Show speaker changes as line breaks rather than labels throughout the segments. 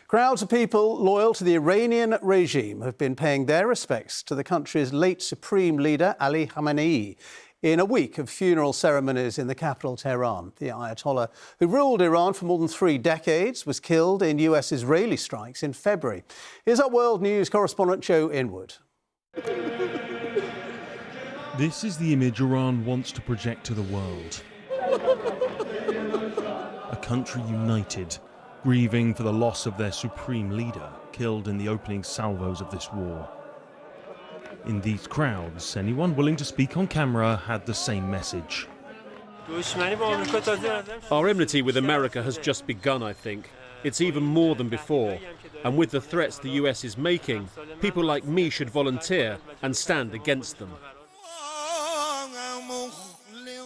Crowds of people loyal to the Iranian regime have been paying their respects to the country's late supreme leader, Ali Khamenei, in a week of funeral ceremonies in the capital, Tehran. The Ayatollah, who ruled Iran for more than 3 decades, was killed in US-Israeli strikes in February. Here's our World News correspondent Joe Inwood.
This is the image Iran wants to project to the world. A country united, grieving for the loss of their supreme leader, killed in the opening salvos of this war. In these crowds, anyone willing to speak on camera had the same message.
Our enmity with America has just begun, I think. It's even more than before. And with the threats the US is making, people like me should volunteer and stand against them.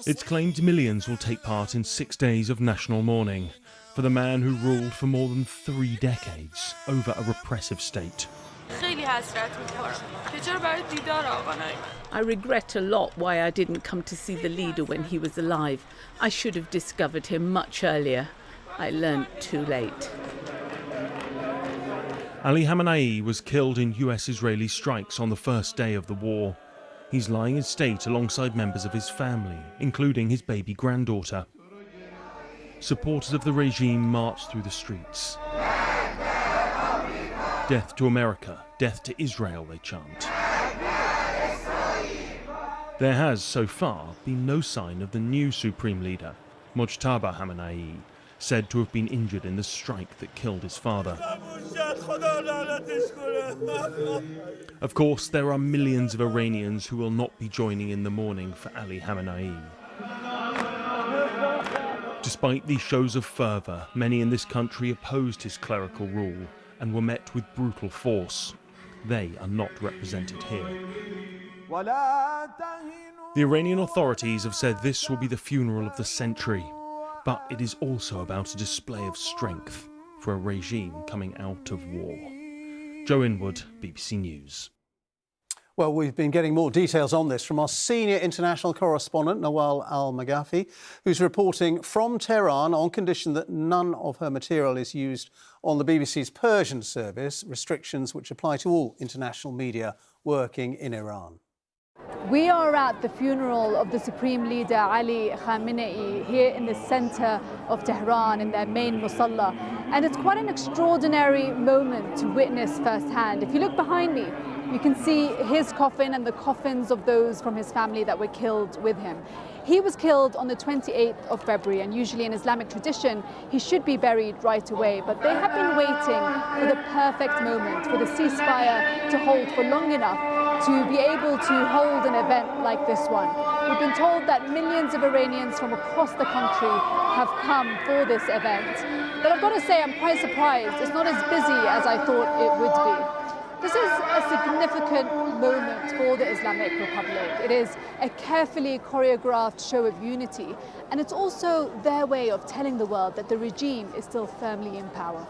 It's claimed millions will take part in 6 days of national mourning for the man who ruled for more than 3 decades over a repressive state.
I regret a lot why I didn't come to see the leader when he was alive. I should have discovered him much earlier. I learned too late.
Ali Khamenei was killed in US-Israeli strikes on the first day of the war. He's lying in state alongside members of his family, including his baby granddaughter. Supporters of the regime marched through the streets. Death to America, death to Israel, they chant. There has, so far, been no sign of the new supreme leader, Mojtaba Khamenei, said to have been injured in the strike that killed his father. Of course, there are millions of Iranians who will not be joining in the mourning for Ali Khamenei. Despite these shows of fervour, many in this country opposed his clerical rule and were met with brutal force. They are not represented here. The Iranian authorities have said this will be the funeral of the century, but it is also about a display of strength for a regime coming out of war. Joe Inwood, BBC News.
Well, we've been getting more details on this from our senior international correspondent, Nawal Al-Maghafi, who's reporting from Tehran on condition that none of her material is used on the BBC's Persian service, restrictions which apply to all international media working in Iran.
We are at the funeral of the Supreme Leader Ali Khamenei here in the center of Tehran in their main musalla. And it's quite an extraordinary moment to witness firsthand. If you look behind me, you can see his coffin and the coffins of those from his family that were killed with him. He was killed on the 28th of February, and usually in Islamic tradition, he should be buried right away. But they have been waiting for the perfect moment, for the ceasefire to hold for long enough to be able to hold an event like this one. We've been told that millions of Iranians from across the country have come for this event. But I've got to say, I'm quite surprised. It's not as busy as I thought it would be. This is a significant moment for the Islamic Republic. It is a carefully choreographed show of unity, and it's also their way of telling the world that the regime is still firmly in power.